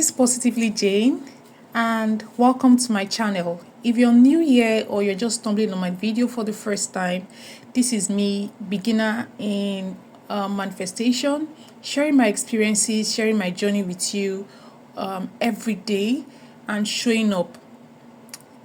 is Positively Jane, and welcome to my channel. If you're new here or you're just stumbling on my video for the first time, this is me, beginner in manifestation, sharing my experiences, sharing my journey with you every day, and showing up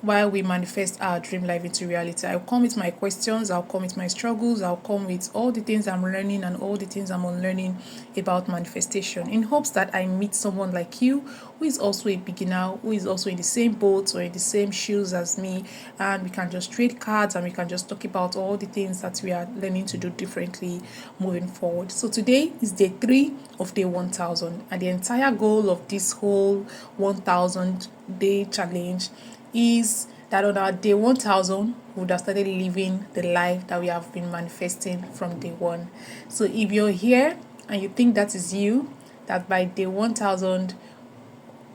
while we manifest our dream life into reality. I'll come with my questions, I'll come with my struggles, I'll come with all the things I'm learning and all the things I'm unlearning about manifestation, in hopes that I meet someone like you who is also a beginner, who is also in the same boat or in the same shoes as me, and we can just trade cards and we can just talk about all the things that we are learning to do differently moving forward. So today is day 3 of day 1000, and the entire goal of this whole 1000 day challenge is that on our day 1000 we would have started living the life that we have been manifesting from day 1. So if you're here and you think that is you, that by day 1000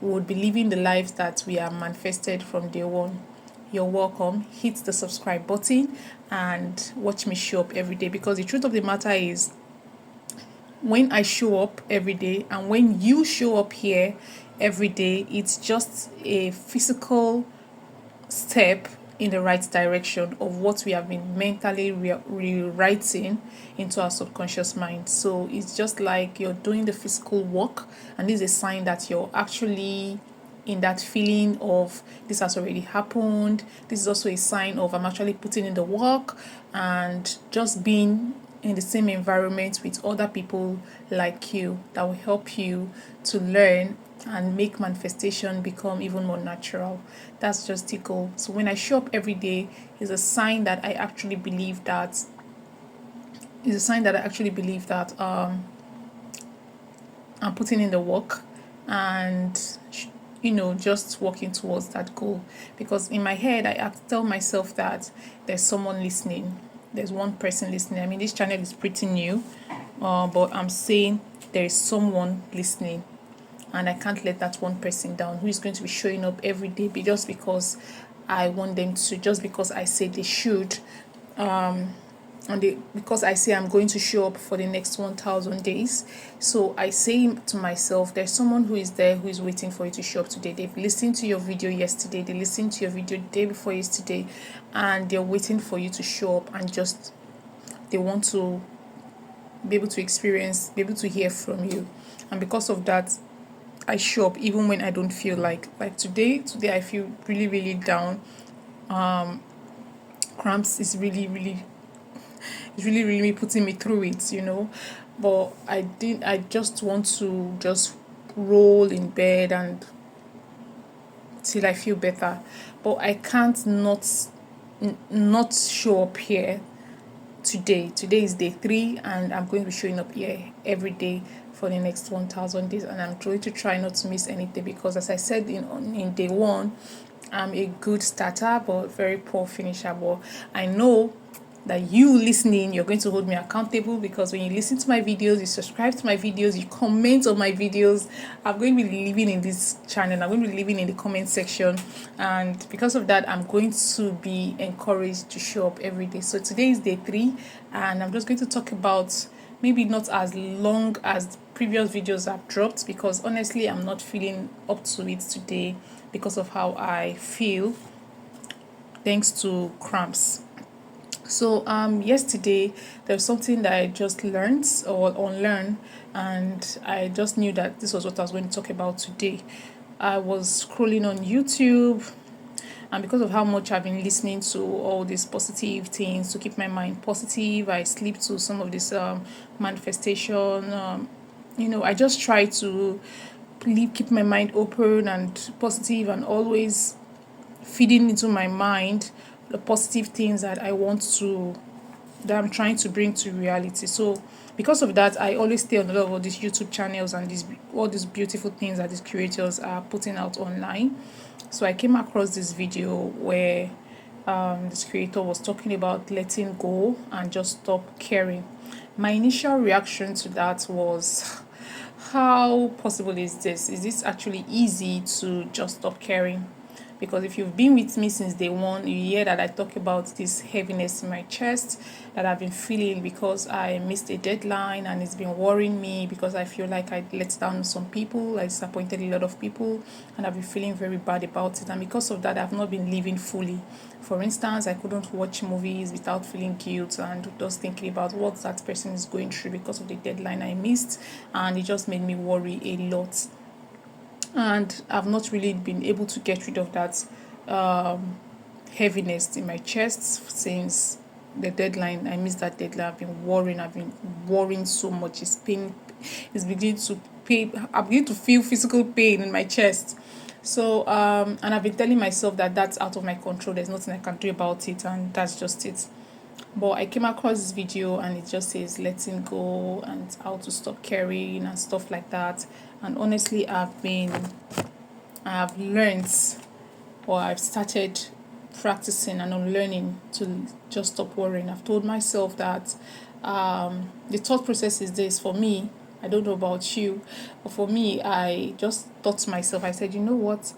we would be living the lives that we have manifested from day 1, you're welcome. Hit the subscribe button and watch me show up every day, because the truth of the matter is, when I show up every day and when you show up here every day, it's just a physical step in the right direction of what we have been mentally rewriting into our subconscious mind. So it's just like you're doing the physical work, and this is a sign that you're actually in that feeling of this has already happened. This is also a sign of I'm actually putting in the work and just being in the same environment with other people like you that will help you to learn and make manifestation become even more natural. That's just the goal. So when I show up every day, is a sign that I actually believe that I'm putting in the work and just working towards that goal. Because in my head I have to tell myself that there's someone listening, there's one person listening. I mean, this channel is pretty new, but I'm saying there is someone listening, and I can't let that one person down who is going to be showing up every day just because I want them to, just because I say they should, because I say I'm going to show up for the next 1000 days. So I say to myself, there's someone who is there who is waiting for you to show up today. They've listened to your video yesterday, they listened to your video the day before yesterday, and they're waiting for you to show up, and just they want to be able to experience, be able to hear from you. And because of that, I show up even when I don't feel like today I feel really down. Cramps is really putting me through it, but I just want to just roll in bed and till I feel better, but I can't not show up here today. Today is day 3, and I'm going to be showing up here every day for the next 1000 days, and I'm going to try not to miss anything, because as I said in day 1, I'm a good starter but very poor finisher. But I know that you listening, you're going to hold me accountable, because when you listen to my videos, you subscribe to my videos, you comment on my videos, I'm going to be living in this channel, I'm going to be living in the comment section, and because of that, I'm going to be encouraged to show up every day. So today is day 3, and I'm just going to talk about, maybe not as long as previous videos I've dropped, because honestly I'm not feeling up to it today because of how I feel, thanks to cramps. So yesterday there was something that I just learned or unlearned, and I just knew that this was what I was going to talk about today. I was scrolling on YouTube, and because of how much I've been listening to all these positive things to keep my mind positive, I sleep to some of this manifestation. I just try to keep my mind open and positive, and always feeding into my mind the positive things that I'm trying to bring to reality. So because of that, I always stay on a lot of all these YouTube channels and all these beautiful things that these creators are putting out online. So I came across this video where this creator was talking about letting go and just stop caring. My initial reaction to that was, how possible is this? Is this actually easy to just stop caring? because if you've been with me since day one, you hear that I talk about this heaviness in my chest that I've been feeling because I missed a deadline, and it's been worrying me because I feel like I let down some people, I disappointed a lot of people, and I've been feeling very bad about it. And because of that, I've not been living fully. For instance, I couldn't watch movies without feeling guilt and just thinking about what that person is going through because of the deadline I missed, and it just made me worry a lot. And I've not really been able to get rid of that heaviness in my chest since the deadline. I missed that deadline. I've been worrying so much. It's beginning to pain. I'm beginning to feel physical pain in my chest. So and I've been telling myself that that's out of my control. There's nothing I can do about it, and that's just it. But I came across this video and it just says letting go and how to stop caring and stuff like that. And honestly, I've learned, or I've started practicing and unlearning to just stop worrying. I've told myself that the thought process is this for me. I don't know about you, but for me, I just thought to myself, I said, you know what?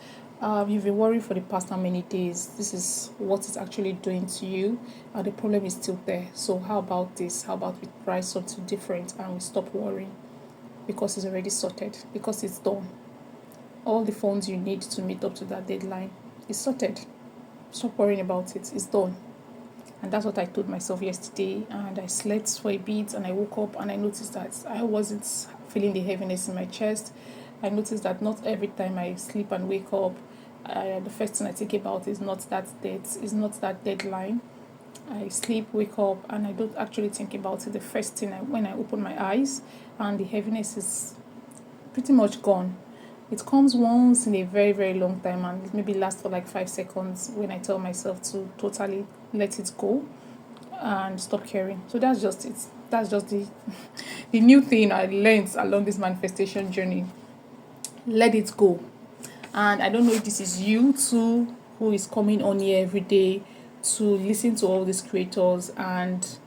You've been worried for the past how many days? This is what it's actually doing to you. The problem is still there. So how about this? How about we try something different and we stop worrying? Because it's already sorted, because it's done. All the funds you need to meet up to that deadline is sorted. Stop worrying about it. It's done. And that's what I told myself yesterday. And I slept for a bit and I woke up and I noticed that I wasn't feeling the heaviness in my chest. I noticed that not every time I sleep and wake up, the first thing I think about is not that date, is not that deadline. I sleep, wake up, and I don't actually think about it the first thing when I open my eyes, and the heaviness is pretty much gone. It comes once in a very, very long time and it maybe lasts for like 5 seconds when I tell myself to totally let it go and stop caring. So that's just it. That's just the new thing I learned along this manifestation journey. Let it go. And I don't know if this is you too, who is coming on here every day to listen to all these creators, and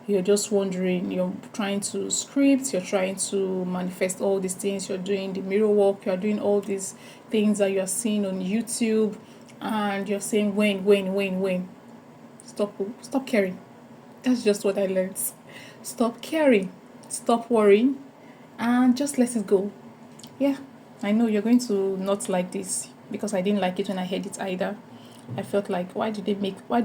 you're just wondering, you're trying to script, you're trying to manifest all these things, you're doing the mirror work, you're doing all these things that you're seeing on YouTube, and you're saying when. Stop caring. That's just what I learned. Stop caring, stop worrying, and just let it go. Yeah, I know you're going to not like this because I didn't like it when I heard it either. I felt like, why do they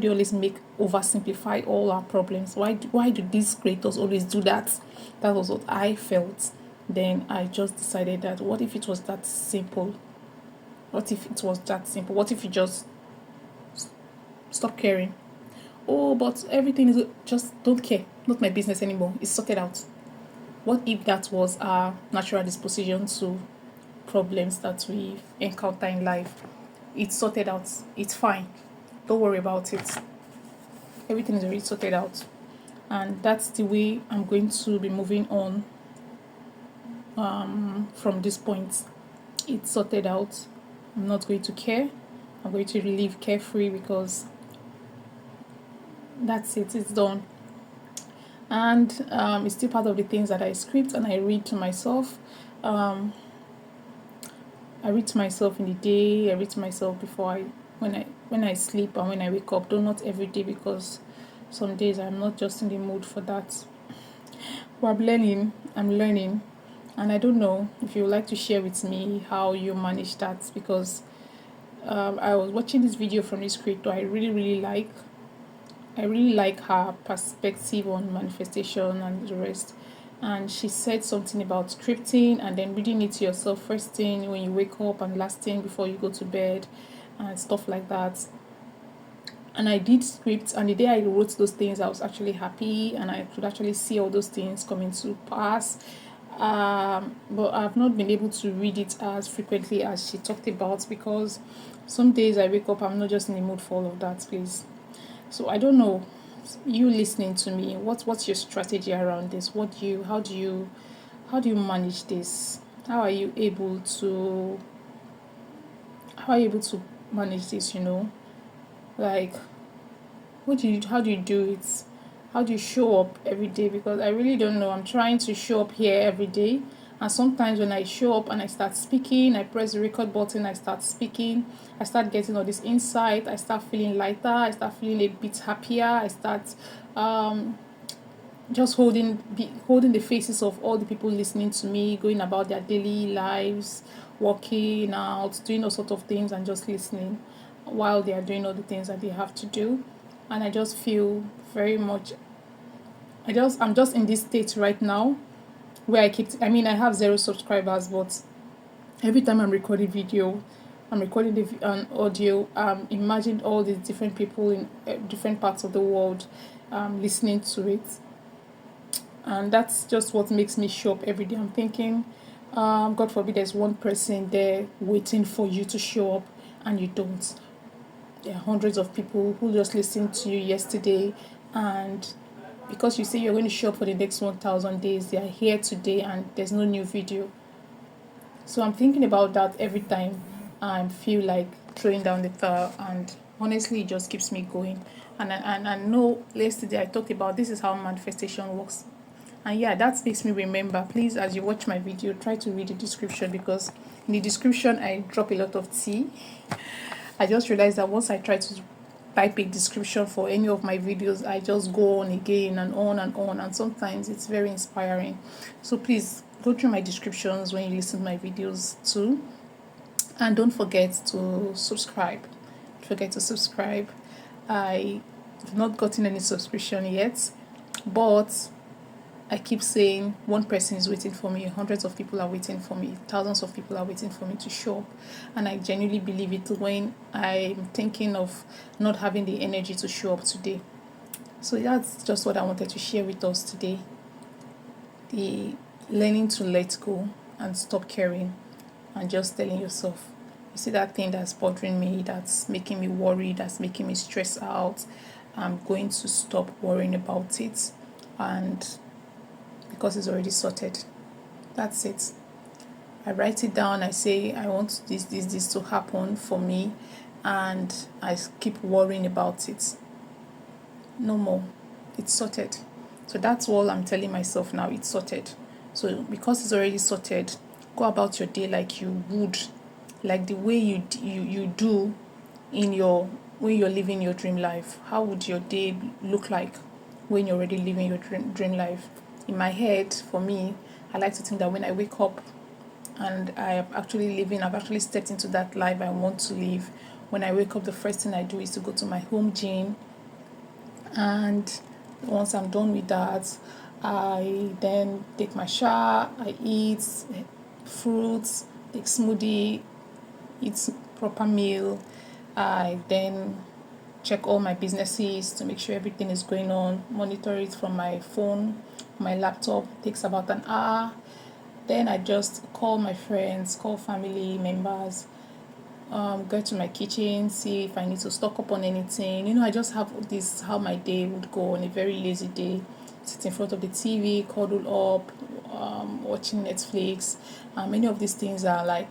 always oversimplify all our problems? Why do these creators always do that? That was what I felt. Then I just decided that what if it was that simple? What if it was that simple? What if you just stop caring? Oh, but everything is just don't care. Not my business anymore. It's sorted out. What if that was our natural disposition to problems that we encounter in life? It's sorted out. It's fine. Don't worry about it. Everything is already sorted out. And that's the way I'm going to be moving on from this point. It's sorted out. I'm not going to care. I'm going to live carefree because that's it. It's done. And it's still part of the things that I script and I read to myself. I read to myself in the day. I read to myself when I sleep and when I wake up. Though not every day because some days I'm not just in the mood for that. But I'm learning, and I don't know if you would like to share with me how you manage that, because I was watching this video from this creator I really like her perspective on manifestation and the rest. And she said something about scripting and then reading it to yourself first thing when you wake up and last thing before you go to bed and stuff like that. And I did script, and the day I wrote those things I was actually happy and I could actually see all those things coming to pass. But I've not been able to read it as frequently as she talked about, because some days I wake up, I'm not just in the mood for all of that, please. So I don't know, you listening to me, what's your strategy around this? How do you manage this? How are you able to manage this, Like, how do you do it? How do you show up every day? Because I really don't know. I'm trying to show up here every day And sometimes when I show up and I start speaking, I press the record button, I start speaking, I start getting all this insight, I start feeling lighter, I start feeling a bit happier, I start just holding the faces of all the people listening to me, going about their daily lives, working out, doing all sorts of things, and just listening while they are doing all the things that they have to do. And I just feel very much I'm just in this state right now where I have 0 subscribers, but every time I'm recording video, I'm recording an audio, imagine all these different people in different parts of the world listening to it. And that's just what makes me show up every day. I'm thinking, God forbid there's one person there waiting for you to show up and you don't. There are hundreds of people who just listened to you yesterday, and because you say you're going to show up for the next 1,000 days, they are here today and there's no new video. So I'm thinking about that every time I feel like throwing down the towel, and honestly, it just keeps me going. And I know yesterday I talked about this is how manifestation works. And yeah, that makes me remember. Please, as you watch my video, try to read the description, because in the description I drop a lot of tea. I just realized that once I try to type a description for any of my videos, I just go on again and on and on, and sometimes it's very inspiring. So please go through my descriptions when you listen to my videos too, and don't forget to subscribe. Don't forget to subscribe. I have not gotten any subscription yet, but I keep saying one person is waiting for me, hundreds of people are waiting for me, thousands of people are waiting for me to show up. And I genuinely believe it when I'm thinking of not having the energy to show up today. So that's just what I wanted to share with us today. The learning to let go and stop caring, and just telling yourself, you see that thing that's bothering me, that's making me worry, that's making me stress out, I'm going to stop worrying about it, and because it's already sorted. That's it. I write it down. I say I want this to happen for me, and I keep worrying about it. No more. It's sorted. So that's all I'm telling myself now. It's sorted. So because it's already sorted, go about your day like you would, like the way you do in your when you're living your dream life. How would your day look like when you're already living your dream life? In my head, for me, I like to think that when I wake up and I've actually stepped into that life I want to live. When I wake up, the first thing I do is to go to my home gym, and once I'm done with that, I then take my shower, I eat fruits, take smoothie, eat proper meal. I then check all my businesses to make sure everything is going on, monitor it from my phone, my laptop. It takes about an hour. Then I just call my friends, call family members, go to my kitchen, see if I need to stock up on anything. I just have this how my day would go on a very lazy day. Sit in front of the TV, cuddle up, watching Netflix. Many of these things are like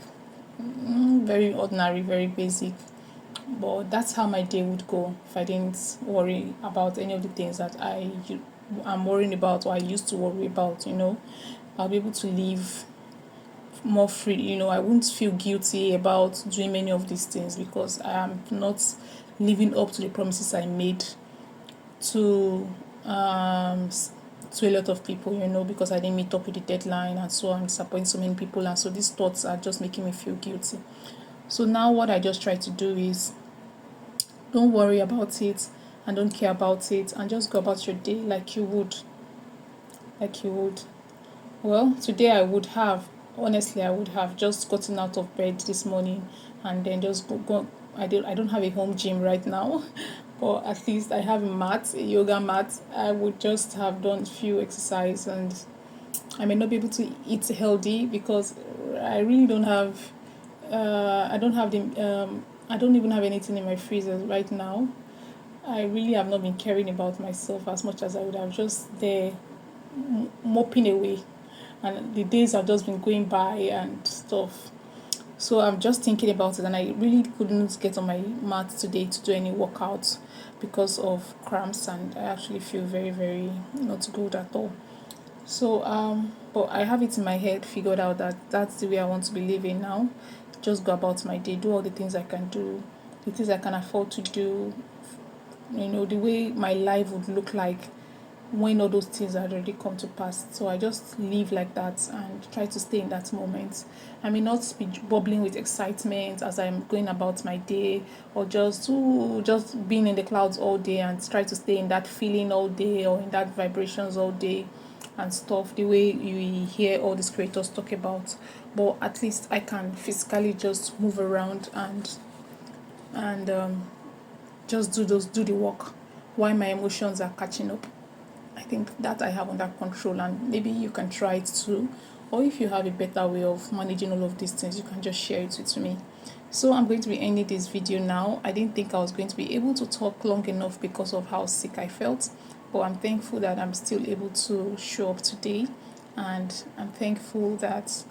very ordinary, very basic. But that's how my day would go if I didn't worry about any of the things that I'm worrying about, or I used to worry about. I'll be able to live more free. I won't feel guilty about doing many of these things, because I am not living up to the promises I made to to a lot of people, because I didn't meet up with the deadline, and so I'm disappointing so many people, and so these thoughts are just making me feel guilty. So now what I just try to do is don't worry about it and don't care about it, and just go about your day like you would. Well, today honestly, I would have just gotten out of bed this morning and then just go. I don't have a home gym right now, but at least I have a yoga mat. I would just have done a few exercise, and I may not be able to eat healthy because I really don't have. I don't have I don't even have anything in my freezer right now. I really have not been caring about myself as much as I would have, just there moping away, and the days have just been going by and stuff. So I'm just thinking about it, and I really couldn't get on my mat today to do any workouts because of cramps, and I actually feel very, very not good at all. So but I have it in my head figured out that that's the way I want to be living now. Just go about my day, do all the things I can do, the things I can afford to do, the way my life would look like when all those things had already come to pass. So I just live like that and try to stay in that moment. I may not be bubbling with excitement as I'm going about my day, or just being in the clouds all day and try to stay in that feeling all day or in that vibrations all day and stuff, the way you hear all these creators talk about. But at least I can physically just move around and just do the work while my emotions are catching up. I think that I have under control, and maybe you can try it too. Or if you have a better way of managing all of these things, you can just share it with me. So I'm going to be ending this video now. I didn't think I was going to be able to talk long enough because of how sick I felt, but I'm thankful that I'm still able to show up today, and I'm thankful that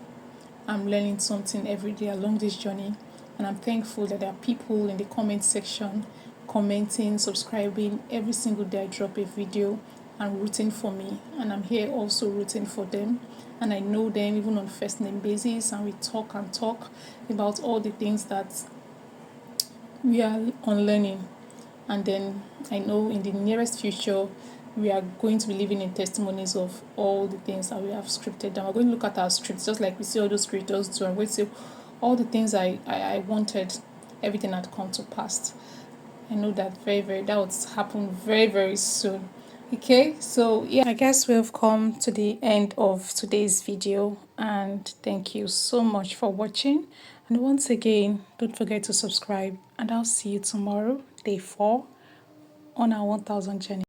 I'm learning something every day along this journey. And I'm thankful that there are people in the comment section commenting, subscribing every single day I drop a video and rooting for me. And I'm here also rooting for them. And I know them even on first name basis, and we talk and talk about all the things that we are unlearning. And then I know in the nearest future we are going to be living in testimonies of all the things that we have scripted down. We're going to look at our scripts just like we see all those creators do. I'm going to say all the things I wanted, everything had come to pass. I know that that would happen very, very soon. Okay, so yeah, I guess we've come to the end of today's video, and thank you so much for watching. And once again, don't forget to subscribe, and I'll see you tomorrow, day 4, on our 1000 journey.